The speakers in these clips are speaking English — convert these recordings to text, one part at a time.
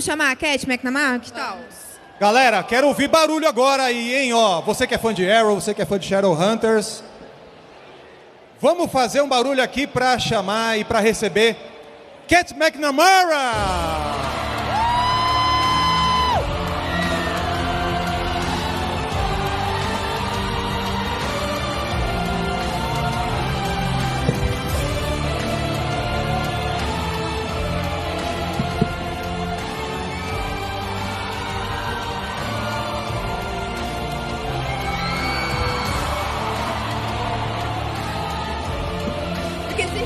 Vamos chamar a Katherine McNamara? Que tal? Galera, quero ouvir barulho agora aí, hein? Ó, você que é fã de Arrow, você que é fã de Shadowhunters. Vamos fazer um barulho aqui para chamar e para receber Katherine McNamara!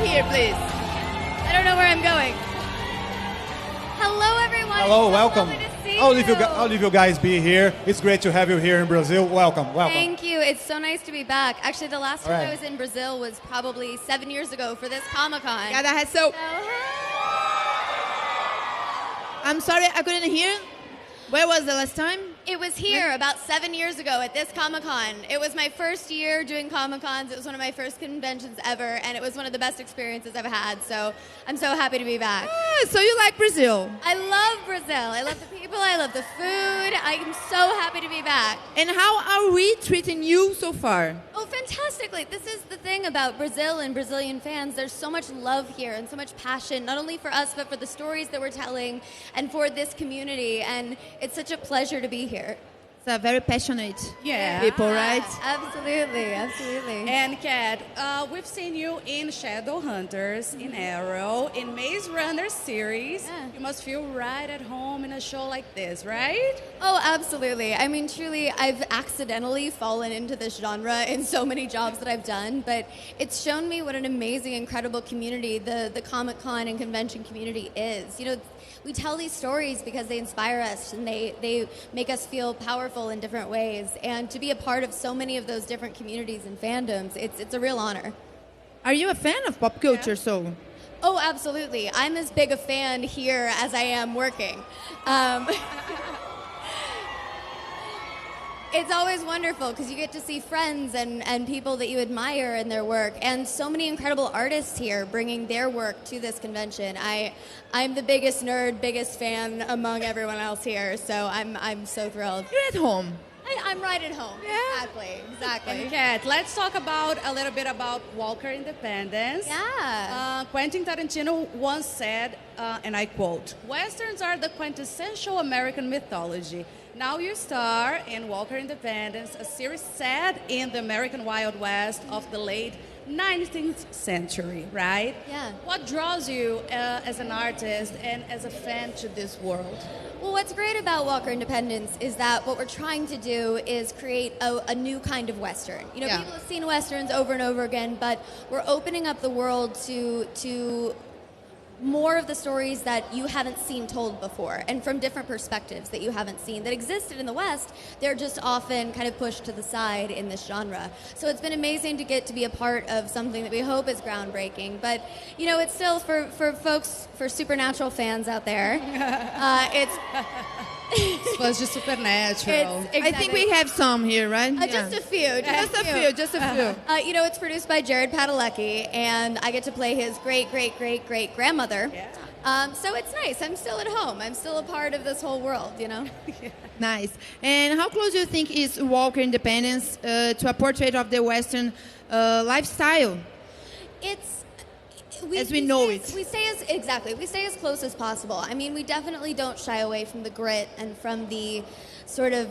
Here, please. I don't know where I'm going. Hello, everyone. Hello, so welcome. Lovely to see I'll leave you guys be here. It's great to have you here in Brazil. Welcome. Thank you. It's so nice to be back. Actually, the last time right. I was in Brazil was probably 7 years ago for this Comic-Con. Yeah, that has so... I'm sorry, I couldn't hear. Where was the last time? It was here about 7 years ago at this Comic-Con. It was my first year doing Comic-Cons. It was one of my first conventions ever, and it was one of the best experiences I've had. So I'm so happy to be back. Ah, so you like Brazil? I love Brazil. I love the people. I love the food. I'm so happy to be back. And how are we treating you so far? Oh, fantastically. This is the thing about Brazil and Brazilian fans. There's so much love here and so much passion, not only for us, but for the stories that we're telling and for this community. And it's such a pleasure to be here. It's a very passionate Yeah. people, right? Absolutely, absolutely. And Kat, we've seen you in Shadowhunters, in Arrow, in Maze Runner series. Yeah. You must feel right at home in a show like this, right? Oh, absolutely. I mean, truly, I've accidentally fallen into this genre in so many jobs that I've done, but it's shown me what an amazing, incredible community the Comic-Con and convention community is. You know, we tell these stories because they inspire us and they make us feel powerful in different ways. And to be a part of so many of those different communities and fandoms, it's a real honor. Are you a fan of pop culture, so? Oh, absolutely. I'm as big a fan here as I am working. It's always wonderful because you get to see friends and people that you admire in their work, and so many incredible artists here bringing their work to this convention. I'm the biggest nerd, biggest fan among everyone else here, so I'm so thrilled. You're at home. I'm right at home. Yeah. Exactly. And Kat, let's talk about a little bit about Walker Independence. Yeah. Quentin Tarantino once said, and I quote, "Westerns are the quintessential American mythology. Now you star in Walker Independence, a series set in the American Wild West of the late 19th century, right? Yeah. What draws you as an artist and as a fan to this world?" Well, what's great about Walker Independence is that what we're trying to do is create a new kind of Western. You know, Yeah. people have seen Westerns over and over again, but we're opening up the world to more of the stories that you haven't seen told before and from different perspectives that you haven't seen that existed in the West. They're just often kind of pushed to the side in this genre. So it's been amazing to get to be a part of something that we hope is groundbreaking. But, you know, it's still for folks, for supernatural fans out there, it's... Was just supernatural. I think we have some here, right? Just a few. Just a few. You know, it's produced by Jared Padalecki, and I get to play his great-great-great-great-grandmother. Yeah. So it's nice. I'm still at home. I'm still a part of this whole world, you know? Nice. And how close do you think is Walker Independence to a portrait of the Western lifestyle? It's... As we know stay it. We stay as close as possible. I mean, we definitely don't shy away from the grit and from the sort of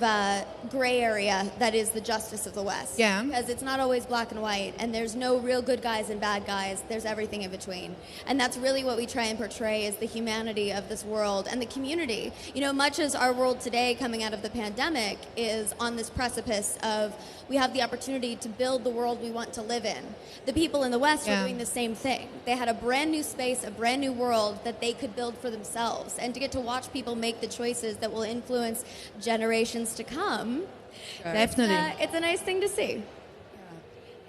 gray area that is the justice of the West. Yeah. Because it's not always black and white, and there's no real good guys and bad guys. There's everything in between. And that's really what we try and portray is the humanity of this world and the community. You know, much as our world today coming out of the pandemic is on this precipice of we have the opportunity to build the world we want to live in. The people in the West are doing the same thing. They had a brand new space, a brand new world that they could build for themselves. And to get to watch people make the choices that will influence generations to come, Definitely. it's a nice thing to see.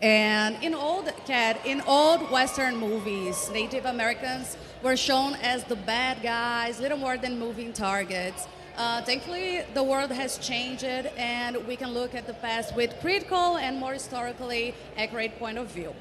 And in old Western movies, Native Americans were shown as the bad guys, little more than moving targets. Thankfully, the world has changed, and we can look at the past with critical and more historically accurate point of view.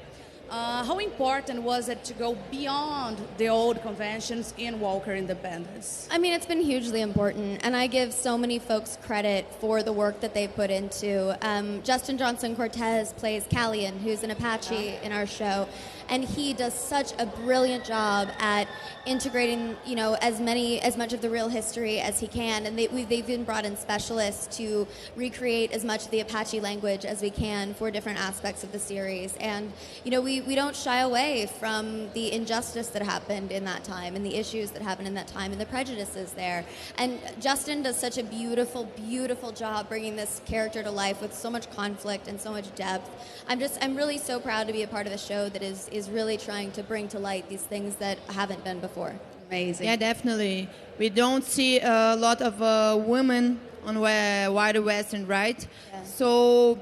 how important was it to go beyond the old conventions in Walker Independence? I mean, it's been hugely important, and I give so many folks credit for the work that they put into. Justin Johnson Cortez plays Callian, who's an Apache in our show, and he does such a brilliant job at integrating, as much of the real history as he can. And they've even brought in specialists to recreate as much of the Apache language as we can for different aspects of the series. And we don't shy away from the injustice that happened in that time and the issues that happened in that time and the prejudices there. And Justin does such a beautiful, beautiful job bringing this character to life with so much conflict and so much depth. I'm really so proud to be a part of the show that is really trying to bring to light these things that haven't been before. Amazing. Yeah, definitely. We don't see a lot of women on Wild Western, right? Yeah. So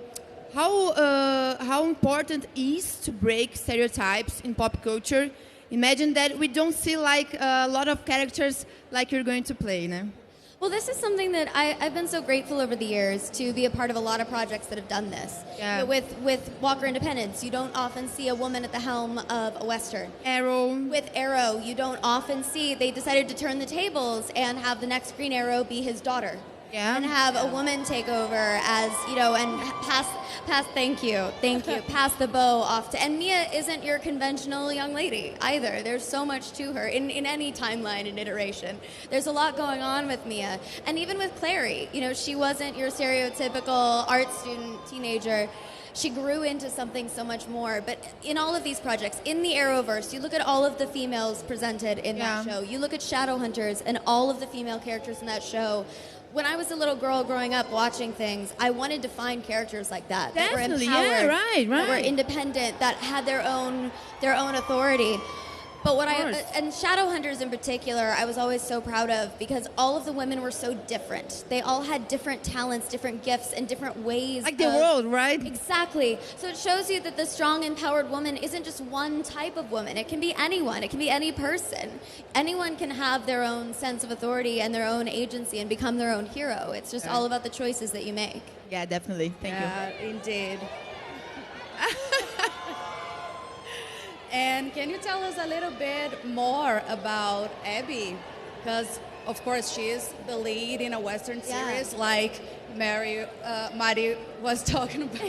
how important is to break stereotypes in pop culture? Imagine that we don't see like a lot of characters like you're going to play, no? Well, this is something that I've been so grateful over the years to be a part of a lot of projects that have done this. Yeah. With Walker Independence, you don't often see a woman at the helm of a Western. Arrow. With Arrow, you don't often see, they decided to turn the tables and have the next Green Arrow be his daughter. Yeah. And have a woman take over as, and pass, thank you, pass the bow off to, and Mia isn't your conventional young lady either. There's so much to her in any timeline and iteration. There's a lot going on with Mia. And even with Clary, she wasn't your stereotypical art student teenager. She grew into something so much more. But in all of these projects, in the Arrowverse, you look at all of the females presented in that show. You look at Shadowhunters and all of the female characters in that show. When I was a little girl growing up watching things, I wanted to find characters like that. Definitely, that were empowered, right. that were independent, that had their own authority. But and Shadowhunters in particular, I was always so proud of because all of the women were so different. They all had different talents, different gifts, and different ways. Like the world, right? Exactly. So it shows you that the strong, empowered woman isn't just one type of woman. It can be anyone. It can be any person. Anyone can have their own sense of authority and their own agency and become their own hero. It's just all about the choices that you make. Yeah, definitely. Thank you. Yeah, indeed. And can you tell us a little bit more about Abby? Because, of course, she is the lead in a Western series like Mari was talking about.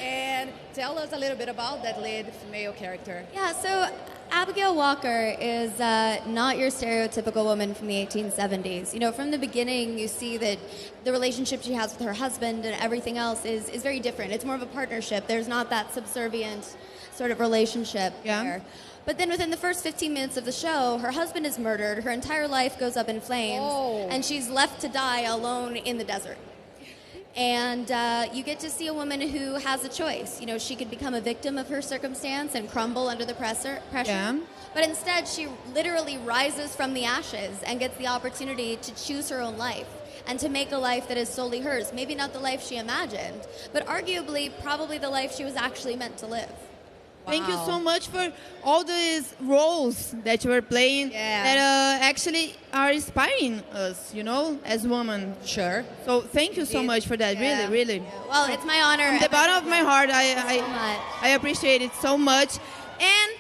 And tell us a little bit about that lead female character. Yeah, so Abigail Walker is not your stereotypical woman from the 1870s. From the beginning, you see that the relationship she has with her husband and everything else is very different. It's more of a partnership. There's not that subservient sort of relationship there. But then within the first 15 minutes of the show, her husband is murdered, her entire life goes up in flames, and she's left to die alone in the desert. And you get to see a woman who has a choice. She could become a victim of her circumstance and crumble under the pressure. Yeah. But instead, she literally rises from the ashes and gets the opportunity to choose her own life and to make a life that is solely hers. Maybe not the life she imagined, but arguably probably the life she was actually meant to live. Thank you so much for all these roles that you are playing that actually are inspiring us, as women. Sure. So thank you so much for that, really. Yeah. Well, it's my honor. From the bottom of my heart, I appreciate it so much. And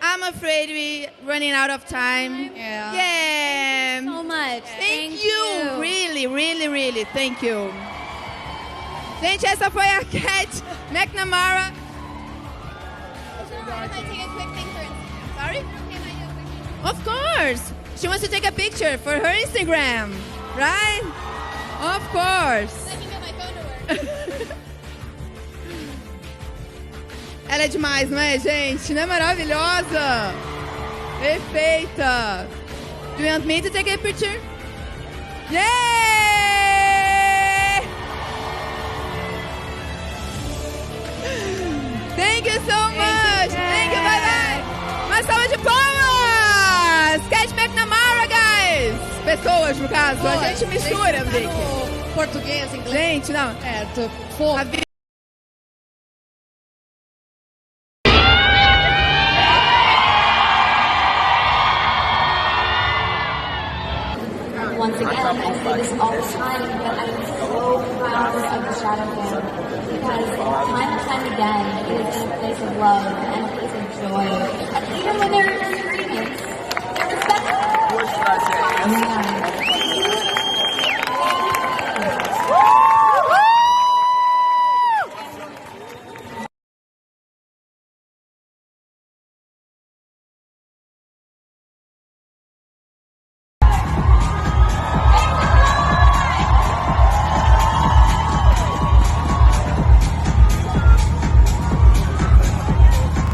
I'm afraid we're running out of time. Yeah. So much. Thank you. Really, thank you. Gente, essa foi a Kat McNamara. Can I take a quick thing for Instagram? Sorry? Can I do a quick thing? Of course. She wants to take a picture for her Instagram, right? Of course. I can get my phone to work. Ela é demais, não é, gente? Não é maravilhosa? Perfeita. Do you want me to take a picture? Yay! Thank you so much. Thank you, bye-bye. Uma salva de palmas. Kat McNamara, guys. Pessoas, no caso. A gente mistura, Vicky. Português, inglês. Gente, não. Once again, I say this all the time, but I'm so proud of the Shadow Band because time and time time again, it is in a place of love and a place of joy. And even when there